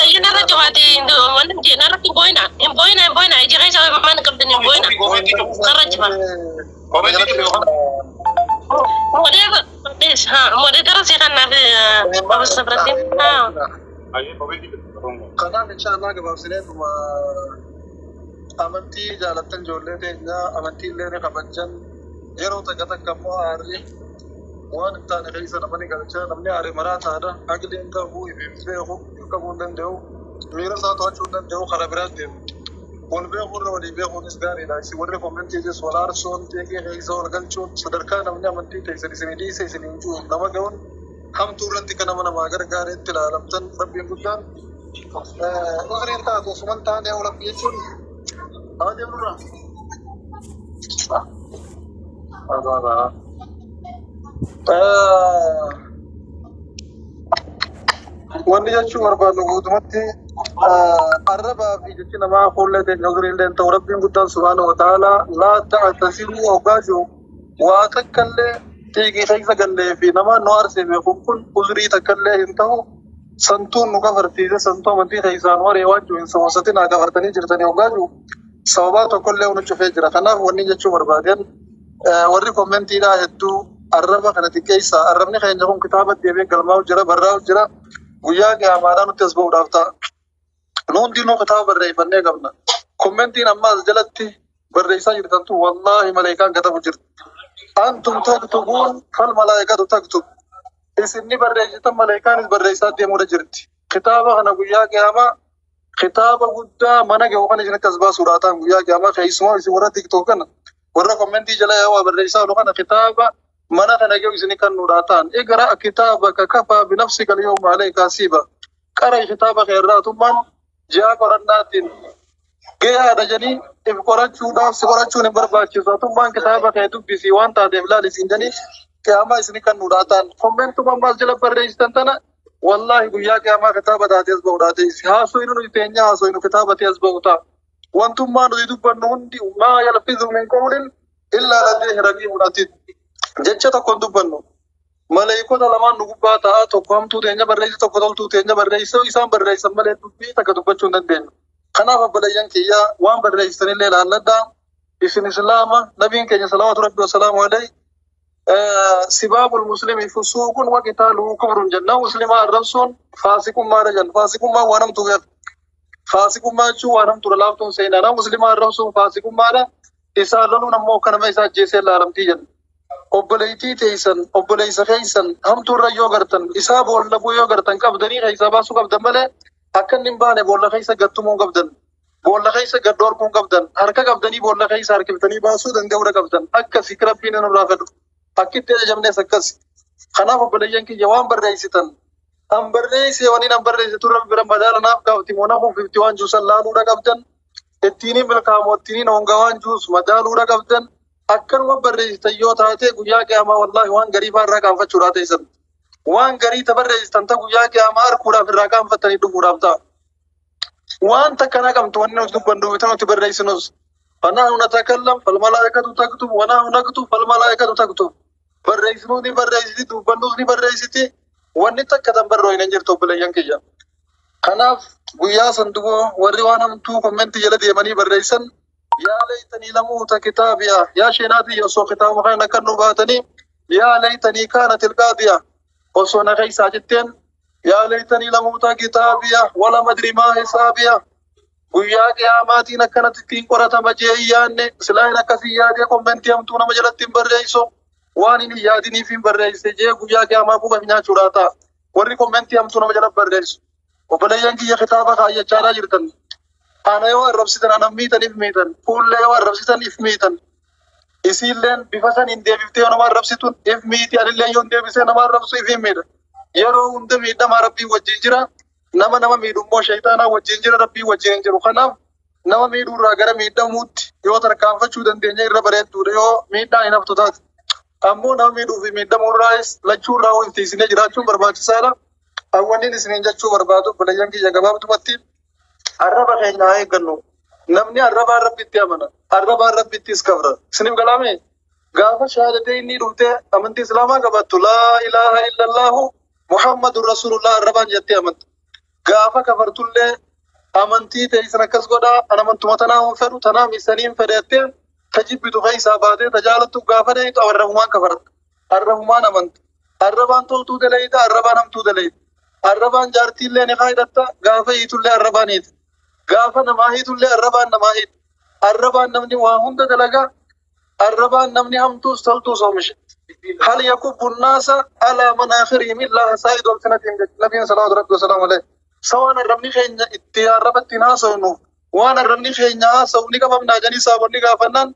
ينا رجعتي وانا جينا ركي بوينا بوينا يجي غير سوي ما نقبضني بوينا خرج ما ودي ليش ها ودي درسي خلنا في أبو الصبرتين ها قناة إن شاء الله قبل سنين وما أمنتي جالتن جولتي إنها أمنتي اللي قبضن جرو تكتك كمو عاري وان تاني غيسا نمني قلتشا نمني عاري مرات هذا أقل إنك هو يبيخو يكبون دن دهو ميرا ساتوا چوندن دهو خرابرات دهو والبيخو ولي بيخو نسداني دايسي وري كومنتي جس ولار سون تيكي غيسا ورقل چون صدركا نمني أمنتي تيسري سنيدي سيسني انجو نما قون هم تورنتي كنما نما أگر غاري تلالم تن ربي قدان أغرين تاتو سمن تاني أولا بيشون هذا مرة هذا wanni jechuun barbaadu guutumatti arrabaa fi jechi namaa fuullee ta'e nagariillee ta'u rabbiin guddaan subhaanahu wa ta'aalaa laa ta'tasiru hoggaaju waa takkallee xiiqii keessa gallee fi namaan nu aarsee beekuun kun uzrii takkallee hin ta'u santuun nu gafartiise santuu amantii keessaan waree waajjuu hin sawasatin haa gafartanii jirtanii hoggaaju sababaa tokkollee unu cufee jira kanaaf wanni jechuu barbaadan warri kommentiidhaa hedduu arraba kanatti keessa arrabni keenya kun kitaaba deebee galmaa'u jira barraa'u jira guyyaa qiyaamaadhaa nutti as ba'uudhaaf ta'a. Nuun diinuu kitaaba barreeffannee qabna. Kommentiin ammaas jalatti barreessaa jirtantu wallaahi maleekaan katabu jirti. Antum taktubuun fal malaa'ikatu taktub. Isinni barreessitan maleekaanis barreessaa deemuudha jirti. Kitaaba kana guyyaa qiyaamaa kitaaba guddaa mana gahu kan isinitti as baasuudhaa ta'an guyyaa qiyaamaa keessumaa isin warra tiktook kana warra kommentii jala yaa'aa barreessaa jiru kana kitaaba mana kana gahu isini kan nuudhaa ta'an. Eegara kitaabaka kafaa binafsika al-yawma alayka hasiiba. Qara kitaaba keerraatummaan ji'a qorannaatiin gahaadha jedhanii if qorachuudhaaf si qorachuun hin barbaachisu. Atummaan kitaaba kee dubbisii waan taateef laalisiin jedhanii qiyaamaa isini kan nuudhaa ta'an. Kommentumaan maal jala barreessitan tana wallahi guyyaa qiyaamaa kitaaba taatee as ba'uudhaa ta'e. Haasoyinu nuti teenya haasoyinu kitaaba ta'e as ba'u ta'a. Wantummaa nuti dubbannu hundi maa yalfizu min qawlin illaa ladayhi raqiibun atiid. Jecha tokkoon dubbannu maleekota lamaan nu gubbaa ta'a tokko hamtuu teenya barreessi tokko toltuu teenya barreessi isaan barreessan malee dubbii takka dubbachuu hin dandeenyu. Kanaaf obboleeyyan kiyyaa waan barreessitanillee ilaalladhaa isin islaama nabiin keenya salawaatu rabbi wasalaamu alayhi sibaabul muslimi fusuuqun wa qitaaluhu kufrun jennaan muslimaa arrabsuun faasiqummaadha jenna. Faasiqummaan waan hamtuu gala. Faasiqummaa jechuun waan hamtuudha laaftuun seenaadha. Muslimaa arrabsuun faasiqummaadha. Isaan loluun ammoo akka nama isaa ajjeesee laalamtii jenna. Obboleeytii teessan obboleeysa keessan hamtuurra yoo gartan isaa boolla buu yoo gartan qabdanii keessaa baasuu qabdan malee akka inni hin baane boolla keessa gattumuu qabdan. Boolla keessa gaddoorkuun qabdan. Harka qabdanii boolla keessa harkiftanii baasuu danda'uudha qabdan. Akkasi rabbiin nurraa fedhu. Akkitti ajajamnees akkasi. Kanaaf obboleeyyan kiyya waan barreessitan. An barreessee waniin an barreessitu rabbi bira madaala naaf gaafti moo nafuuf ifti waan juusan laaluudha qabdan. Ittiiniin milkaamoo ittiiniin hongaa waan juus madaaluudha qabdan. Akkanuma barreessitan yoo taate guyyaa qiyaamaa wallaahi waan garii irraa qaanfachuudhaa teessan. Waan garii ta barreessitan ta guyyaa qiyaamaa harkuudhaaf irraa qaanfattanii dhufuudhaaf ta'a. Waan takka naqamtu wanni nuti dubbannu bitan nuti barreessinus. Fanaa natakallam fal malaa'ikatu taktub wanaa naktub fal malaa'ikatu taktub. Barreessinuu ni barreessiti dubbannuus ni barreessiti wanni takka tan barroo hin jirtu obboleeyyan kiyya. Kanaaf guyyaa sanduboo warri waan hamtuu kommentii jala deemanii barreessan يا ليتني لموت كتابيا يا شيناتي يسوع كتاب مخينا كنو باتني يا ليتني كانت القاضية وصونا غيسا جتين يا ليتني لموت كتابيا ولا مدري ما حسابيا وياك يا ماتينا كانت تين قرة مجيئيان سلاينا كسيادي كومنتي امتونا مجلت برئيسو واني يادني في برئيس جي وياك يا ما بوغا هنا شراتا وري كومنتي امتونا مجلت برئيسو وبليان كي كتابك هيا چارا جرتن أنا يوم الربسيتن أنا ميتن إفميتن كل يوم الربسيتن إفميتن إسيلن بفسن إن ديفيتي أنا ما الربسيتون إفميتي أنا اللي يوم ديفيسي أنا ما الربسي إفميتن يرو عند ميدا ما ربي وجنجرا نما ميدو مو شيطانا وجنجرا ربي وجنجرا خنام نما ميدو راغرا ميدا موت يو تركام فشودن دنيا ربرت دوريو ميدا إنا فتوتات أمو نما ميدو في ميدا مورايس لچو راو إنتيسيني جراچو برباد سالا أولين إسنين جاچو بربادو بليان كي جگباب تمتين arraba keenya haa eeggannu namni arraba rabbitti amana arraba rabbitti iskabra isiniif galame gaafa shahadatee inni dhufte amantii islaamaa qabattu laa ilaaha illallahu muhammadur rasulullah arrabaan jettee amantu قافة كفرت له أمنتي تيسنا كسقدا أنا من تمتنا وفر تنام سنين فريتين تجيب بدخي سابادة تجالت قافة ديت أو الرحمن كفرت الرحمن أمنت الربان تلتو دليت الربان هم تدليت الربان جارتي اللي نخايدتا قافة يتولي الربانيت قافة نماهيت اللي الربان نماهيت الربان نمني واهم دلقا الربان نمني هم توستلتو صومش هل يكب الناس على مناخرهم إلا سائد والسنتهم نبي صلى الله عليه وسلم سواء الربني خينا اتيار ربط ناس ونوف وانا الربني خينا سوني كفم ناجني سابني كافنان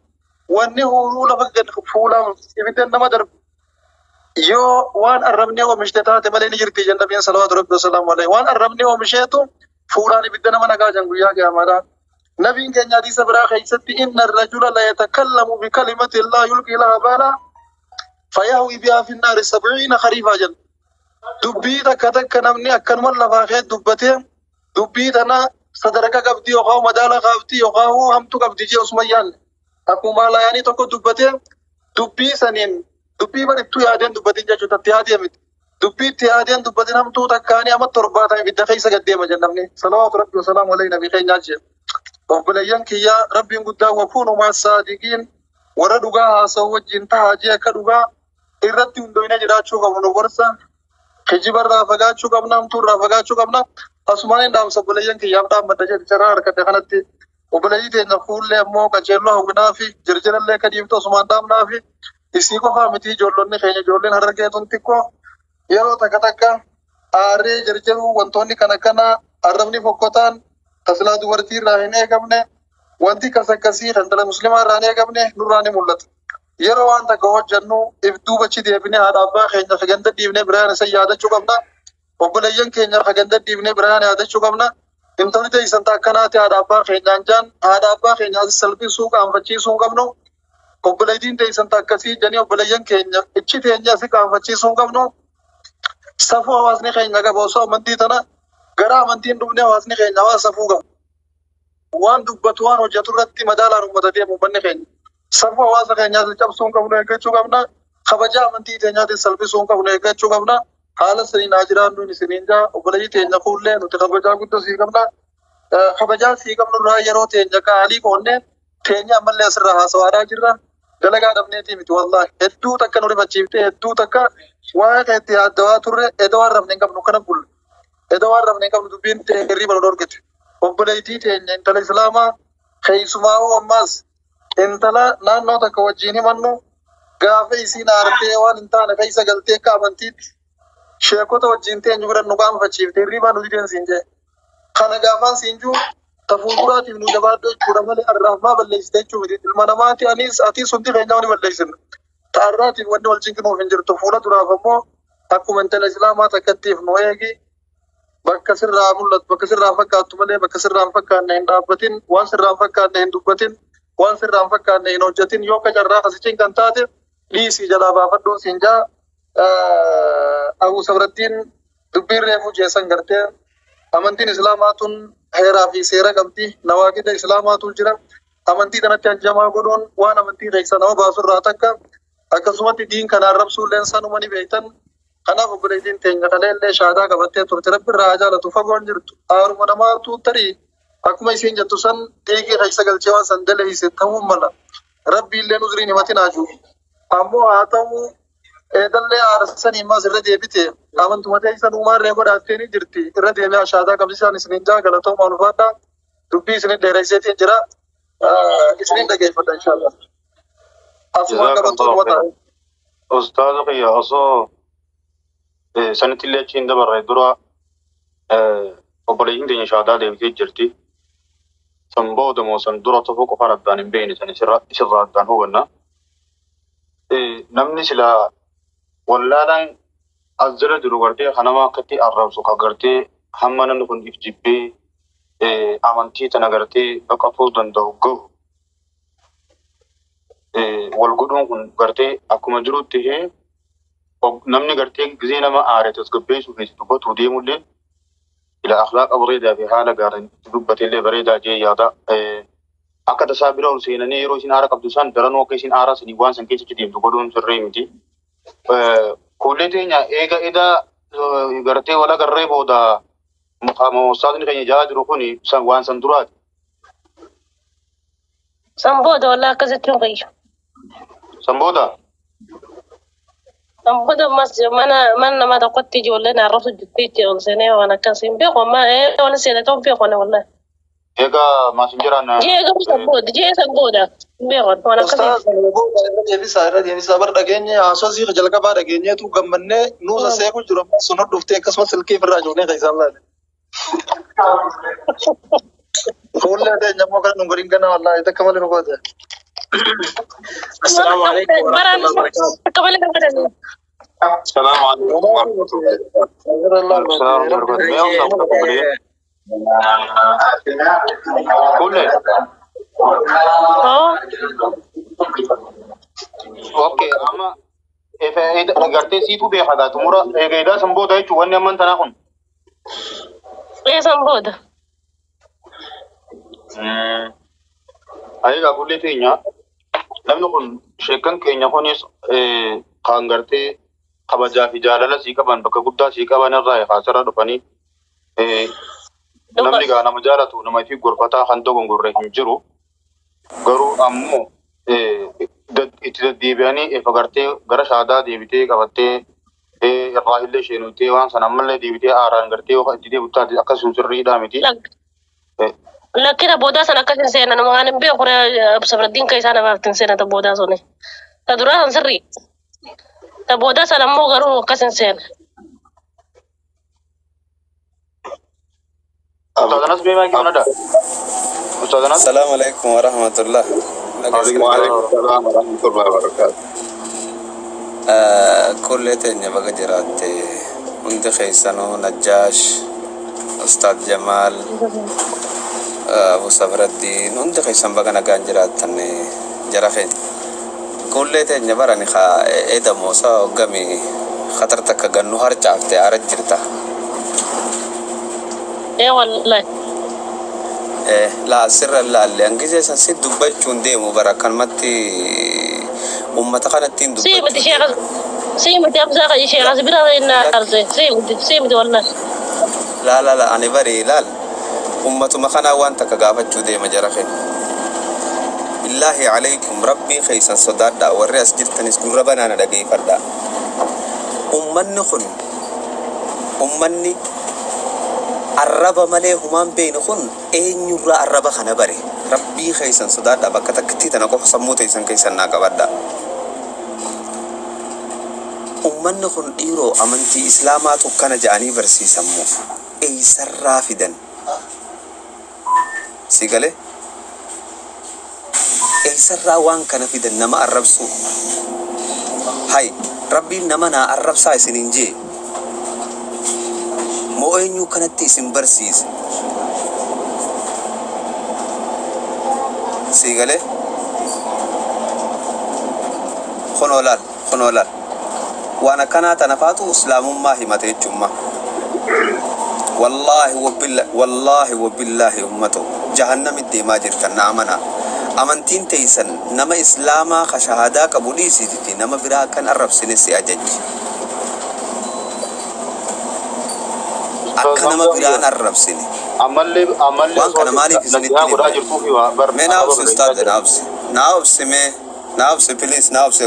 واني هورو لفقد فولا يفتن نما درب يو وان الربني ومشتتات ملين جرتي جن نبي صلى الله عليه وسلم وان الربني ومشيتو فوراني بدنا ما نجا جنگويا يا مادا نبي كان يدي سبرا خيستي إن الرجل لا يتكلم بكلمة الله يلقي لها بالا فيهوي بها في النار 70 خريفا جل دبي تك نمني أكن من لفاخي دبته دبي تنا صدرك قبدي يقاو مدالا قبدي يقاو هم تو قبدي جي اسميان أكو مالا يعني تكو دبته دبي سنين دبي بدتو يادين دبتين جاچو تتيادي مت دبي تيادين دبتين هم تو تكاني أما ترباتا بدخي سجدي مجنبني صلوات ربي وسلام عليه نبي خي ناجي وبليان كيا ربي قدا وكونوا مع الصادقين وردوغا سوجين تاجي كدوغا irratti hundoina jiraachuu qabnu gorsa kijibarraa fagaachuu qabna hamtuurraa fagaachuu qabna asumaan hin dhaamsa obboleeyyan kiyyaaf dhaammadda jedhe carraa harkadhe kanatti obboleeyyii teenya fuullee ammoo qaceelloo hawwinaa fi jirjirallee kadiiftu asumaan dhaamnaa fi isii qofaa miti ijoollonni keenya ijoolleen harargeetun xiqqoo yeroo takka takka aarree jirjiruu wantoonni kan akkanaa arrabni fokkotaan taslaa dubartiirraa hin eegamne wanti kasakkasii daldala muslimaarraa hin eegamne nurraa ni mul'ata. yeroo waan takka hojjennu if duubachi deebinee haadha abbaa keenya haganda dhiibnee biraan isa yaadachuu qabna obboleeyyan keenya haganda dhiibnee biraan yaadachuu qabna intalli teessan takkanaati haadha abbaa keenyaan jaan haadha abbaa keenyaa salphisuu qaanfachiisuu hin qabnu obboleeyyiin teessan takkasii janii obboleeyyan keenya ichi teenya si qaanfachiisuu hin qabnu safuu hawaasni keenya qaba osoo amantii tana gara amantiin dhufnee hawaasni keenya hawaasa safuu qabu waan dubbatu waan hojjetu irratti madaalaan uummata deemu uummanni keenya سبوا واسع كنيات الجبسون كمونه كتشو كمنا خبجا منتي تنيات السلبسون كمونه كتشو كمنا حال سرين أجران دون سرين جا وبلجي تنيا كله نتخبجا كنت سي كمنا خبجا سي كمنا راه يرو تنيا كالي كونه تنيا ملء سرها سوارا جرا دلقا دبني تي مت والله هدو تك نوري بچيفته هدو تك واحد احتياط دوا تره ادوار رفنه كم نكنا بول ادوار رفنه كم دبين تغري بلور كت وبلجي تنيا انتل اسلاما خيسماو اماس intala naannoo takka wajjin himannu gaafa isiin aartee waan hin taane keessa galtee akka amantiitti sheekota wajjin teenyu biran nu qaanfachiifte hirribaa nuti deensiin jee kana gaafaan siin juu tafuulduraatiif nu jabaadhu jechuudha malee arraafmaa balleessite jechuu miti ilma namaati atis hundi keenyaa ni balleessinu ta'arraatiif wanni wal cinqinuuf hin jirtu fuula duraaf ammoo akkuma intala islaamaa takkattiif nu eegi bakka sirraa mul'atu bakka sirraa fakkaattu malee bakka sirraa hin fakkaanne hin dhaabbatin waan sirraa hin fakkaanne hin dubbatin وان سر رام فكان نه نوجتين يو كجرا خسچين كنتات لي سي جلا بافدون سينجا ابو صبرتين دبير ريفو جيسن غرتي امنتين اسلاماتون هيرا في سيرا قمتي نواقيد اسلاماتون جرا امنتي تنت جما غدون وانا امنتي ريسا نو باسر راتك اكسمت دين كان رسول الله صلى الله عليه وسلم انا ببريدين تنگا تلل شادا قبته ترترب راجا لتفغون جرت اور منما تو تري أكما يسين جتوسن تيجي رئيس قلتشوا سندل هي ستهم ملا ربي اللي نزري نمتين عجو أمو آتاو إدل أرسل ما زر ديبته أمن توما تيجي سنومار ريكور أتيني جرتي رد يبيع شادا كمسيان إسنين جا غلطو معلوماتا دبي إسنين دريسيتين جرا إسنين دقيق فتا إن شاء الله أسمان كبتون وطا أستاذ قيا أصو سنة اللي أجين دبر درا وبلين دين شادا ديبتي جرتي سنبود موسن درا تفوق فردان بين سن سرادان هونا نمني سلا ولادان أزر دروغرتي خنما كتي أرب سوكا غرتي همنا نكون إفجبي أمانتي تنغرتي بقفو دندوغو والغدون كن غرتي أكما جروتي نمني غرتي غزينا ما آريتس غبيسو في دبتو ديمولين إلى أخلاق أبريدة في حالة قارن دبت اللي بريدة جي يادا أكاد سابرا وسينني يروسين عارك عبدوسان درنو كيسين عارس نيوان سنكيس جديم تقولون سرّيمتي كلتين يا إيجا إذا قرتي ولا قرّي بودا مقام أستاذ كان يجاد ركوني وان سندرات سنبودا ولا كذا تنقي سمبودا سنبودا ما ما تقول تيجي ولا نعرف جدتي ولا سنة وانا كاسين بيقو ما ولا سنة توم بيقو أنا والله إيجا ما سنجران جي سنبودا بيقو وانا Ustaz, كاسين deebisa bar dhageenya haasoo siiqa jalqabaa dhageenyeetu gammannee nuusa seeku jiru sun hordoftee akkasumas silkii irraa joonee keessaan laale. Fuullee teenya immoo kan nu goriin gana wallaahi takka malee nu goote. Assalaamu alaikum wa rahmatullahi wa barakatuh. السلام عليكم ورحمة الله وبركاته. كله اوكي اما اذا قرتي سيتو بي حدا تمورا اذا سمبودا يچ وني من تناكن ايه سنبودا ايغا كله تينيا لم نكن شيكن كينيا هونيس كان قرتي خبجا في جالله سيكا بان بك غدا سيكا بان راي خاصرا دفني namni gaa nama jaalatu nama fi gorfataa kan dogongorre hin jiru garuu ammoo itti deddeebi'anii efa gartee gara shaadaa deebitee qabattee irraa illee isheenutee waan sana ammallee deebitee aaraan gartee itti deebutaati akkasuma sirriidhaa miti. Lakkina boodaa sana akkasin seenan waan hin beeku sabraddiin keessaa namaaf tin seena ta boodaa suni. Ta duraa san sirrii. Ta boodaa sana ammoo garuu akkasin seena. السلام عليكم ورحمة الله. وعليكم السلام ورحمة الله وبركاته. كل تاني بقى جرات عند خيسانو نجاش أستاذ جمال أبو صبر الدين عند خيسان بقى نجان جرات تاني جراخين كل تاني براني خا إذا موسى وقامي خطر تكجنو هرجعت أرجعته. ايه والله لا سر لا اللي انجزي سنسيد دبي چوندي مباركان متي امتا كانت تين دبي سيمتي شيخ سيمتي ابزاق شيخ سبيلا ان ارزي سيمتي والله لا انا بري لا امتو مخنا وانت كغافت چودي مجرخين بالله عليكم ربي خيسا صدادا وريس جرتني سكون ربنا انا دغي فردا امني الربا ملي همان بينكم أين يرى الربا خنبري ربي خيسن صداد بكتا كتير نكو سموت يسن كيسن ناقبدا أمنكم إيرو أمنتي إسلامات وكان جاني برسي سمو أي سرافدن سيقالي أي سراوان كان فيدن نما الربسو هاي ربي نمنا الربسا سننجي mo enyu kanatti isin barsiise sigale khonolal wana kana tanafatu islamumma himate chumma wallahi wa billahi ummatu jahannam idima jirtan amana amantin taysan nama islama ka shahada qabuli siditi nama bira kan arab sinisi ajajji أكنا ما بيران الرب سني. أمالي وان كنا مالي في سنة تلي. من ناوس استاد ناوس بليس ناوس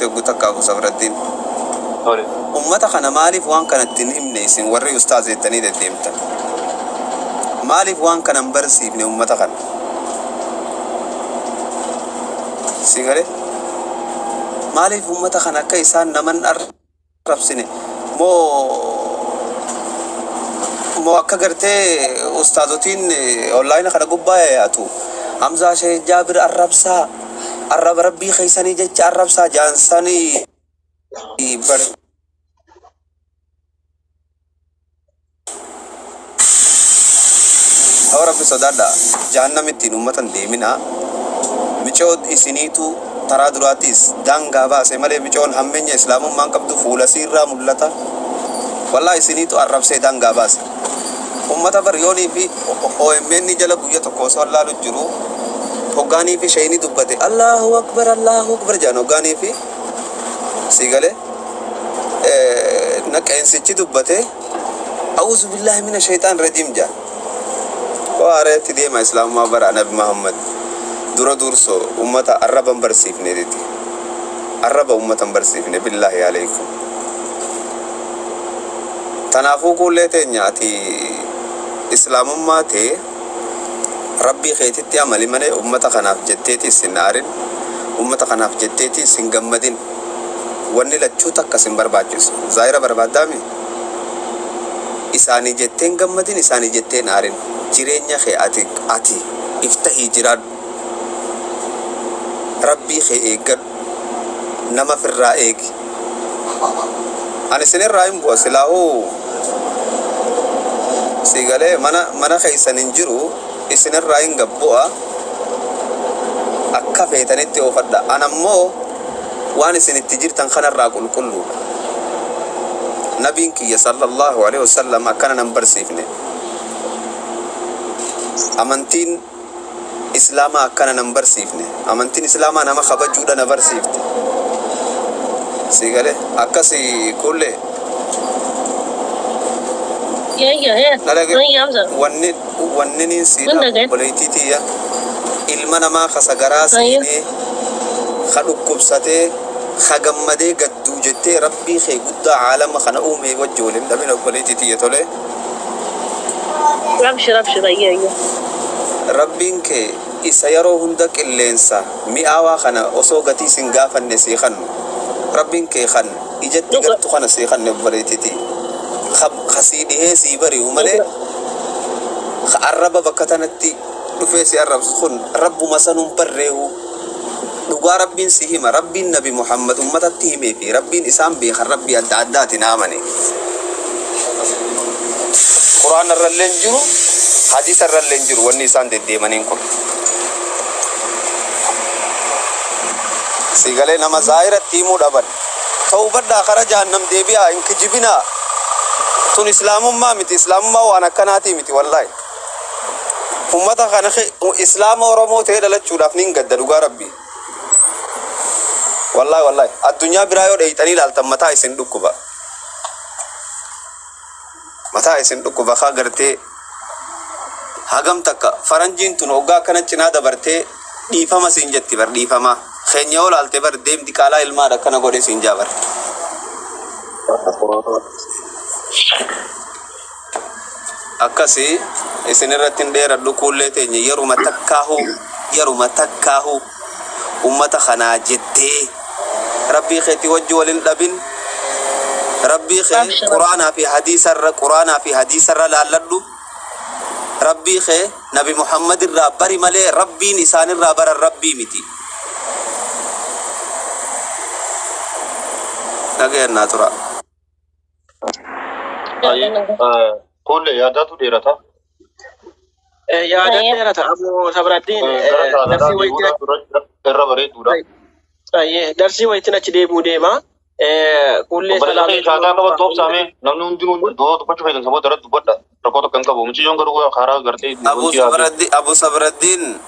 يقطك أبو صبر الدين. أمتا كنا مالي وان كنا تنهم نيسين وري استاد التاني ديمتا. مالي وان كنا برسي بني أمتا كنا. سيغري مالي أمتا كنا كيسان نمن الرب سني. مو akka gartee ustaazotiin online kana gubbaa yaatu hamza shay jabir arrabsa arrab rabbi khaysani jecha arrabsa jaansani bar rabbi sodada jahannamitti ummatan deemina michood isiniitu taraa duraatis daangaa baase malee micoon hammenya islaamummaan qabdu fuula siirraa mul'ata wallahi isiniitu arrabsee daangaa baase ummata baryoonii fi OMN jala guyya tokko osoo laalu jiru hoggaanii fi shayinii dubbate Allahu akbar jaan hoggaanii fi sigale naqeensichi dubbate أعوذ بالله من الشيطان الرجيم جا واريت دي ما إسلام ما برا نبي محمد دور دورسو أمة الرب برسيف نديتي الرب أمة برسيف بالله عليكم تنافو كل تنياتي إسلام ما تي ربي خيتي عملي من أمة خناف جتتي سنارين أمة خناف جتتي سنجمدين وني لچوتا كسم برباجس زايرة بربادامي إساني جتين جمدين إساني جتين نارين جيرينيا خي أتي افتحي جراد ربي خي إيجاد نما في الرائق أنا سنين رايم بواسلاو سيغالي منا خي سننجرو إسنين رايم جبوا أكا فيتاني تيوفدا أنا مو وأنا سنين تجير تنخنا الراقل كله نبيك صلى الله عليه وسلم أكان نمبر سيفني أمانتين إسلام أكان نمبر سيفني أمانتين إسلام أنا ما خبر جودا نمبر سيفني سيقاله أكاسي كله يا ونني سيدا بوليتيتيا إلمنا ما خسجراسيني خلوك كبسته خجمدي قدو جتة ربي خي قد عالم خنا أمي وجولم ده من بوليتيتيا تولي أبشر يا ربين كي إسيارو هندك اللينسا مئة خنا أسوقتي سنجافا نسيخن ربين كي خن إجت تقط خنا سيخن بوليتيتي خسيدي هي سيبري وملي خعرب بكتنتي نفسي الرب خن رب مسنون بريو دعاء ربين سيهما ربين نبي محمد أمة تيمي في ربين إسام بيخر ربي أدعدات نامني قرآن الرلنجرو حديث الرلنجرو والنسان دي منين كل سيغالي نما زائرة تيمو دبن توبة داخرة جهنم دي بيا إنك جبنا تون إسلام ما مت إسلام ما وانا كناتي مت والله أمة خانة إسلام ورمو تهيدا لتشوف نين قد دعاء ربي والله الدنيا برايو ده يتني لالتم متى يسندوك كوبا متى يسندوك كوبا خاغرتي هاغم تكا فرنجين تنوغا كنا چنا دبرتي ديفما سنجتي بر ديفما خنيو لالتي بر ديم ديكالا علما ركنا غودي سنجا بر akasi isinirratin dheera dhukuullee teenye yeruma takkaahu ummata kanaa jettee rabbii keetti wajji walin dhabin rabbii kee quraanaa fi hadiisarra laalladhu rabbii kee nabi muhammad irraa bari malee rabbiin isaanirraa baran rabbii miti dhageenyaa tura كل يادات ديرتا يادات ديرتا أبو سبرادين درسي ويتنا درسي ويتنا كده بوديما كل سلام كذا كم توب سامي نمنون جنون دو تو بچو هيدن سبو درت بودا ركوت كم كبو مچي يون كرو خارا غرتي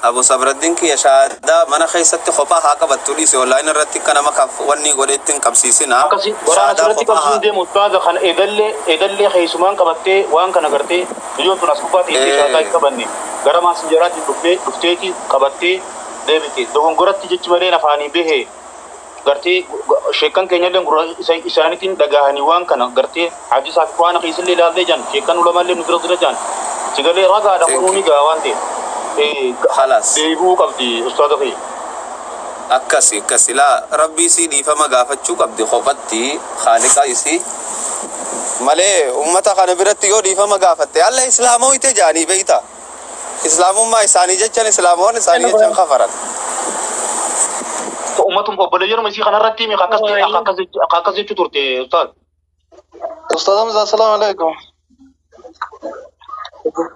ابو صبرالدين كي يشادا من خيست خفا حق بتولي سي اونلاين رتي كنا ما وني غودتين كمسيسنا شادا خفا دي مستاذ خان ادل خيسمان كبتي وان كنا غرتي يون تنسبات دي شادا كبني غرما سنجرات دفتي كبتي ديبتي دوغون غرتي جچمري نفاني به غرتي شيكان كينيا دن غرو إسانيتين دعاني وان كنا غرتي حاجي ساكوان قيس اللي لازم جان شيكان ولا مالي نقدر جان سيقولي راجع دكتورني جوان دي خلاص ديبو كابدي أستاذ في أكاسي لا ربي سيدي فما قافت شو كابدي خوفتي خالقا يسي ماله أمتا خان برتي يو دي فما قافت الله إسلامه يتجاني بيتا إسلام ما إساني جتشان إسلامه إساني جتشان خفرت أمتهم قبليون مسيح خنا رتي مي خاكس تورتي أستاذ حمزة السلام عليكم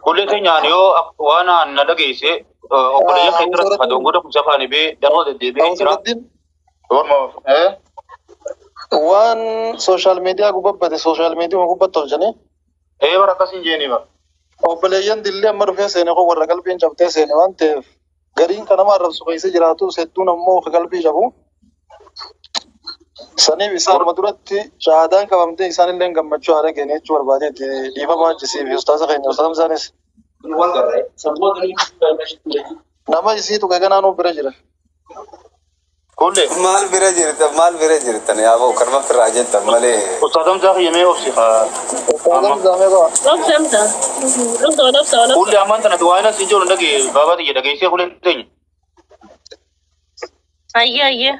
كل شيء يعني وانا ندقيسه قبليون خير هذا غدا مسافاني بي دارو دي بي دور وان سوشيال ميديا غببت سوشيال ميديا غببت تلجني ايه بركاسين جيني با قبليون دللي امر في سينه کو ور قلبين جبته سينه وانت غرين كنا ما رب سويس جراتو سيتون مو قلبي جبو Saniif isaan duratti shahaadaan qabamtee isaan illee gammachuu haala keenya jechuu barbaadeetti dhiifamaa jisiif ustaasa keenya ustaasa isaanis nama isiitu keekanaa nuuf bira jira. Kulle. Maal bira jirtan yaaboo karma firraa jettan malee. Ustaadam zaafi yemee ofsifa. Ustaasaan zaamee qaba. Nafsamta. Nafsa. Kulle ammaan tana du'aayina siin jiru dhagee baabaa xiyya dhageessee kulee teenya. Ayye.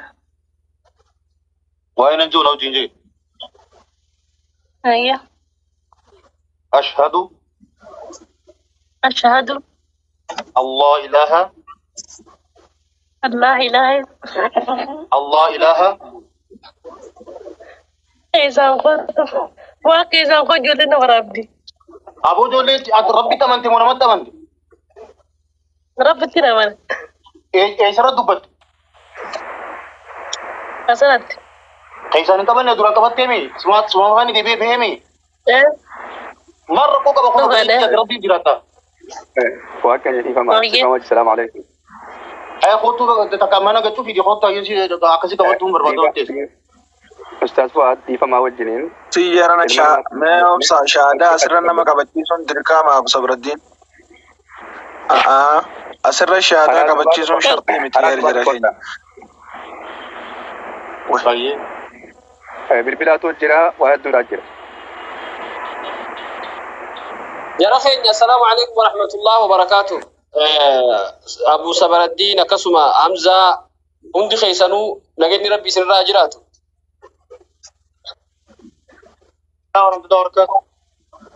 Waa'ina jiru na wajjin jee. Ayye. Ashhadu Ashhadu Allah ilaha Allah ilaha Allah ilaha isaan qottu. Waaqa isaan qottu ijoollee nama rabbi. aboo ijoollee ati rabbitti amante moo namatti amante? Rabbitti naman. Eessarra dubbatte? Asirratti. Keessaan hin qabanne dura qabattee mi? Suma faani deebi'ee bahee mi? Marra koo qaba kuma ta'e rabbii jiraata. Waaqa jedhiifama. Assalaamu alaikum. Kootu takka mana gachuuf ije kootu akkasii qabattuu hin barbaadu wantees. Ustaaz Fuad dhiifamaa wajjiniin. Siyyaarana mee obsa shaadaa asirra nama qabachiisuun dirqama obsa biraddiin. Asirra shaadaa qabachiisuun shartii miti jara keenya. Baay'ee. Bilbilaatu jira waa hedduudhaa jira. يا رخين السلام عليكم ورحمة الله وبركاته. أبو صبر الدين كسمة حمزة عندي خيسانو نجدني ربي سر راجراته.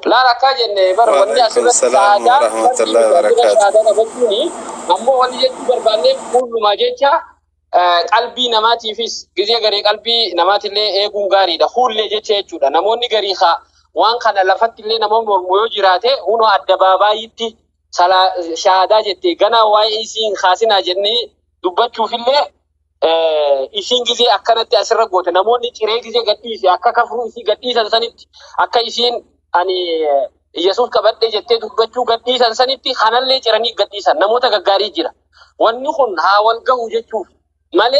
لا لا كاجن بر وني أسمع السلام ورحمة الله وبركاته. أمو وني جت بربانة كل ما جتها قلبي نماتي فيس جزية غري قلبي نماتي اللي غاري ده خول اللي جت شيء نموني غري خا وان كان لفت اللي نمون مرمو جراته هونو أدبابا يتي سلا شهادة جتي غنا واي إسين خاسنا جنني دبت شوف اللي إسين جزية أكنت أسرق بوت نموني تري جزية قتيس أكا كفرو إسي قتيس أنسانيت أكا إسين أني يسوع كبرت جتة دبت شو قتيس أنسانيتي خانل لي جراني قتيس نموتا غاري جرا ونخون هاول كوجت شوف ماله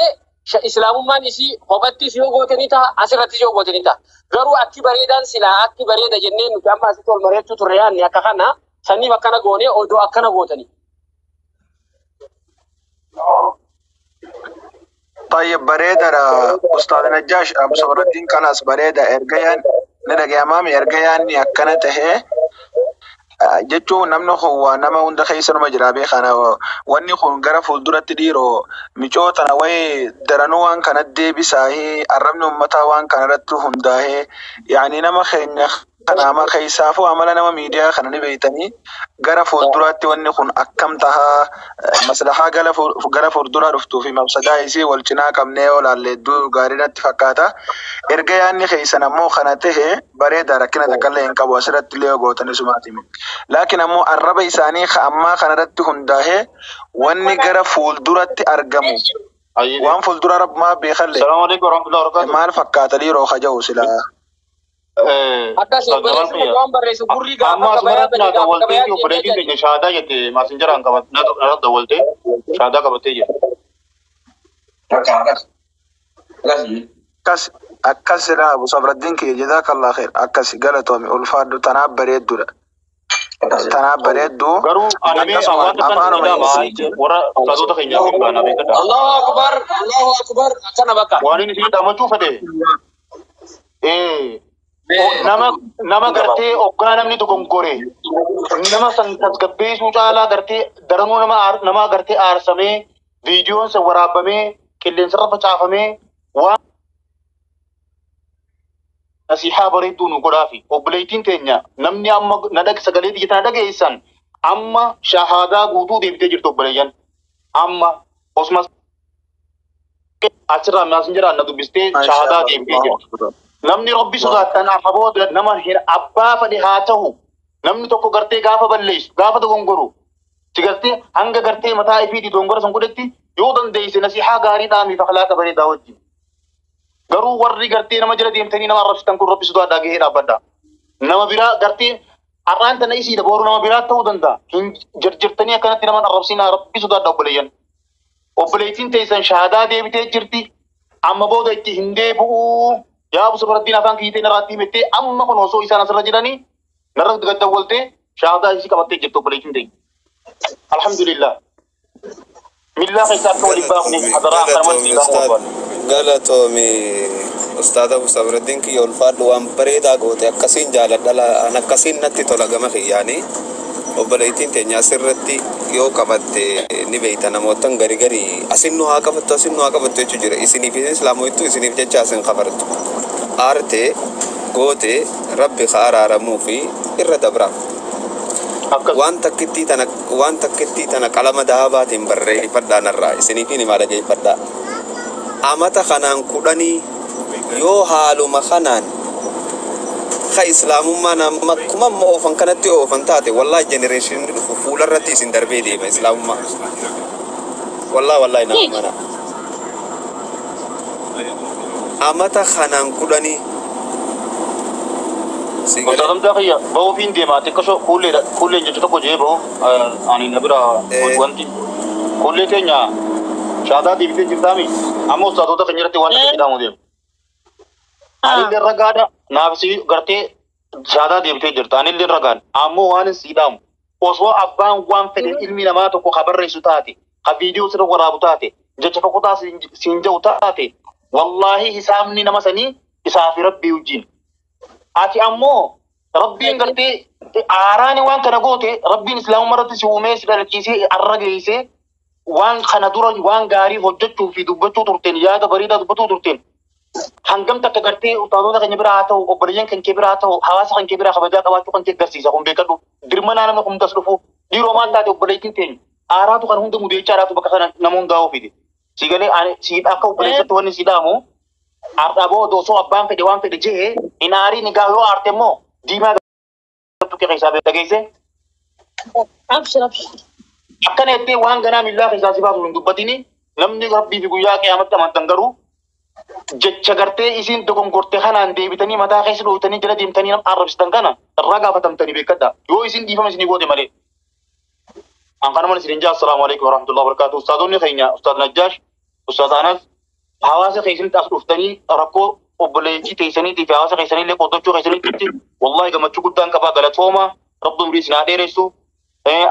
إسلام ما نسي خبرتي سيو قوتني تا أسرتي سيو قوتني تا غرو أكي بريدان سلا أكي بريدا جنين نجمع سيتول مريت تريان يا كهنا سني بكنا غوني أو دو أكنا قوتني. طيب بريدة أستاذ نجاش أبو صبر الدين كلاس بريدة إرجيان ندق أمامي إرجيان يكنت هي jechuun namni kun nama hunda keessanuma jira beekana wanni kun gara fuulduratti dhiiroo micootana wayii daranuu waan kana deebisaa arrabni uummataa waan kana irratti hundaa'ee yaani nama keenya kanama keessaafuu amala nama miidiyaa kana ni beeytanii gara fuulduraatti wanni kun akkam tahaa maslahaa gara fuulduraa dhuftuu fi mabsadaa isii wal cinaa qabnee olaalleedduu gaariidhaatti fakkaata erga yaanni keessan ammoo kana ta'e bareeda rakkina takkallee hin qabu asirratti illee gootanii sumaatimi laakiin ammoo arraba isaanii ammaa kanarratti hundaa'ee wanni gara fuulduratti argamu waan fuuldura rabmaa beekalle Salaamu alaikum warahmatullahi wabarakatuh. maal fakkaata dhiiroo haja'u silaa Akkas barreessu waan barreessu gurri Amma asumatti na dawwaltee fi obboleettiin keenya shaadaa jette maasinjaraan na dawwaltee shaadaa qabattee jirti. akkas silaa Abu Sabraddiin kiyya jazaakallaa khair akkas galatoomi ulfaadhu tanaaf bareeddudha. Tanaaf bareedduu Garuu anamee hawaasa warra taatota keenyaaf hin baana beekadha. Allahu akbar akkana bakka. Waan inni isin dhammachuu fedhe. Nama gartee hoggaa namni dogongore nama san tasgabbeessuu caalaa gartee daranuu nama gartee aarsamee viidiyoon san waraabamee qilleensarra facaafamee waan nasihaa bareedduu nu godhaafi obboleettiin teenya namni amma sagalee biyya tana dhageessan amma shahaadaa guutuu deebitee jirtu obboleeyyan amma osuma achirraa maasinjaraan na dubbistee shahaadaa deebitee jirtu. Namni rabbi sodaatan afabooda nama abbaa fadhi haa ta'u namni tokko gartee gaafa balleessu gaafa dogongoru si gartee hanga gartee mataa ifiiti dogongora san godhetti yoo dandeesse nasihaa gaarii dhaamiif akhlaaqa bareedaa wajjin. Garuu warri gartee nama jala deemtanii nama arrabsitan kun rabbi sodaadhaa gahee dhaabbadha. Nama biraa gartee arraan tana isiidha boru nama biraa ta'uu danda'a. Hin jirtanii akkanatti nama arrabsinaa rabbi sodaadhaa obboleeyyan. Obboleettiin teessan shahaadaa deebitee jirti. amma booda itti hin deebi'u yaa Abu Safraddiin afaan kiitee narraatti himette amma kun osoo isaan asirra jiranii narra gaddawwalte shaadaa isii qabattee jirtu obboleettiin ta'e alhamdulillah millah isa akka waliin baafne hadaraa kanamatti baafne galatomi Ustaz Abu Safraddiin ki ulfaadhu waan bareedaa goote akkasiin jaaladha an akkasiin natti tola gama kiyyaanii obboleettiin teenya asirratti yoo qabatte ni beeyta namootan gari asin nu haa qabattu jechuu jira isiniif islaamoytu isiniif jecha asin qabartu aarte goote rabbi ka araaramuu fi irra dabra waan takkittii tana qalama dahabaatiin barreeffadhaa narraa isiniif ni maala geeffadhaa amata kanaan kudhanii yoo haaluma kanaan ka islaamummaa nama kuma oofan kanatti oofan taate wallahi generation fuula irratti isin darbee deema islaamummaa wallahi nama mana amata kanaan kudhanii Ustadam daqiya bawo fin deema xiqqasho kuullee jechu tokko jee bawo ani nabira wanti kuullee keenya shaadaa diibitee jirtaami amma ustaadota keenya irratti waan akka jedhamu deemu anillee ragaadha naafsi gartee shaadaa deebitee jirta anillee ragaan ammoo waan siidhamu osoo abbaan waan fedhe ilmi namaa tokko ka barreessu taate ka viidiyoo sirra waraabu taate jecha fokotaa siin ja'u taate wallahi hisaabni nama sanii isaafi rabbii wajjin ati ammoo rabbiin gartee aaraani waan kana goote rabbiin islaamummaa irratti si uumee si dhalchiisee arra geessee waan kana dura waan gaarii hojjechuu fi dubbachuu turteen yaada bareedaa dubbachuu turteen hangam takka gartee ustaadota keenya bira haa ta'u obboleeyyan kan kee bira haa ta'u hawaasa kan kee bira kabajaa qabaachuu kan kee agarsiisa kun beekadhu dirmanaa nama kun tas dhufu dhiiroo maal taate obboleeyyin teenya aaraatu kan hunda mudeechaadhaatu bakka sana nama hundaa ofiiti si galee si akka obboleessatti wanni si dhaamu ardhaboo osoo abbaan fedhe waan fedhe jee inaarii ni gaa yoo aarte immoo diimaa gattu kee keessaa dhageesse akkana jettee waan ganaa millaa keessaa si baasu hin dubbatini namni rabbii fi guyyaa qiyaamatti amantan garuu jecha gartee isin dogongorte kanaan deebitanii mataa keessa dhootanii jala deemtanii nama arrabsitan kana irraa gaafatamtanii beekadha yoo isin dhiifama isinii goote malee an kana mana isin jaa assalaamu alaikum warahmatullahi wabarakatuh ustaadonni keenya ustaad Najjaash ustaad Anas hawaasa keessanitti as dhuftanii rakkoo obboleettii teessaniitii fi hawaasa keessanillee qoodachuu keessanitti wallahi gammachuu guddaan qabaa galatooma rabbi umrii isin haa dheeressu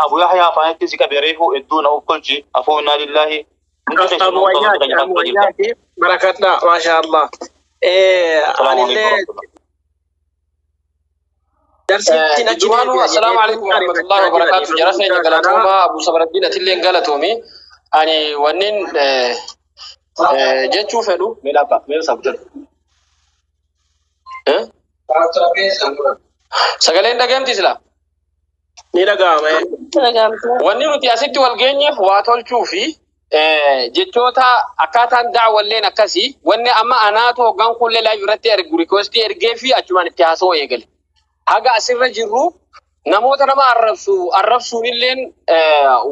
Abu Yahyaa afaanitti si qabee reefu hedduu na ufkolchi afoo innaa lillahi barakatna masha Allah السلام عليكم ورحمة الله وبركاته جرسنا جلاتوما أبو سفردين أتلين جلاتومي أني ونين جت شوف هلو ميلا سبتر سجلين دعم تيسلا نيلا قام ونين وتياسيت والجنيه واتول شوفي jechoota akkaataan daawwallee akkasii wanni amma anaatoo gan kulle live irratti ergu request ergee fi achumaan itti haasoo eegale haga asirra jirru namoota nama arrabsuun illeen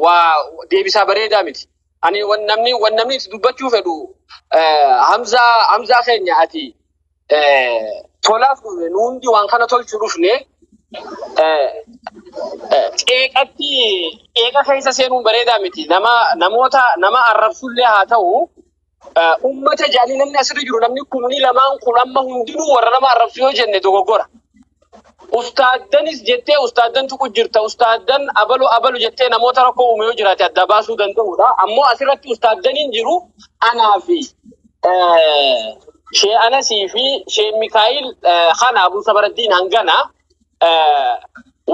waa deebisaa bareedaa miti ani namni itti dubbachuu fedhu Hamza keenya ati tolaaf nuundi waan kana tolchuu dhufne eega keessa seenuun bareedaa miti nama arrabsullee haa ta'u ummata jaanii namni asirra jiru namni kunni lamaan kun amma hundinuu warra nama arrabsu yoo jenne dogoggora ustaaddanis jettee ustaaddantu ku jirta ustaaddan abalu jettee namoota rakkoo uume yoo jiraate adda baasuu danda'udha ammoo asirratti ustaaddaniin jiru anaa fi Shee Anasii fi Shee Mikaayil kana Abu Safraddiin hangana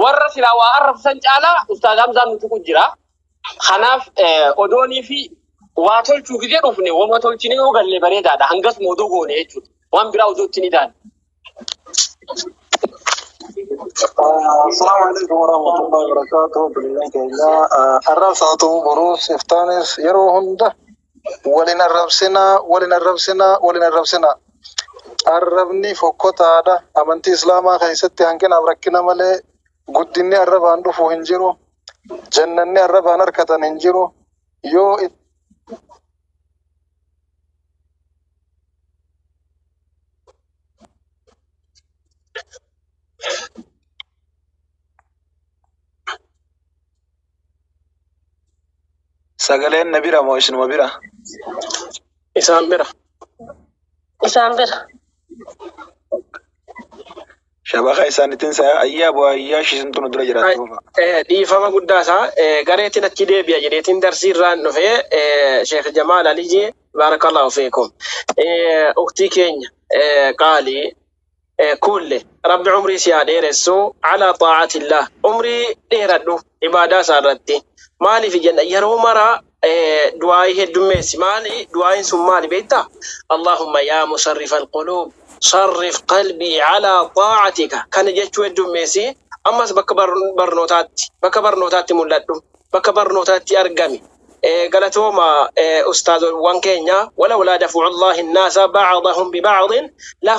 warra silaa waa arrabsan caalaa ustaad Hamzaan nuti ku jira kanaaf odoonii fi waa tolchuu gidee dhufne wama tolchine yoo galle bareedaadha hangas moodoo goone jechuudha waan biraa odootti ni daana. السلام عليكم ورحمة الله وبركاته بالله الرب صوته بروس إفتانس يروهم ده ولنا الربسنا الربني فوقتا ده أمانتي إسلاما خيستي هنكنا بركنا ملي قدني الرب عنده فو هنجرو جنني الرب هنركتا هنجرو يو سجلين نبيرة ما إيش نبيرة إسام بيرة مسامبر شبكة إنسان تنسى أيام وأياش سنتون درجة دي فما قداسا قريتنا كده بيجريتين درسي ران في شيخ جمال علي بارك الله فيكم أختي كينيا قالي كل رب عمري سيادة رسو على طاعة الله عمري ديردو عبادة سارتي مالي في جنة يرو مرة دعائي الدميس مالي دعائي سمالي بيتا اللهم يا مصرف القلوب صرف قلبي على طاعتك كان جيتشو الدميسي أمس بكبر نوتاتي مولدو بكبر نوتاتي أرقامي قالتهما أستاذ وان كينيا ولولا دفع الله الناس بعضهم ببعض لا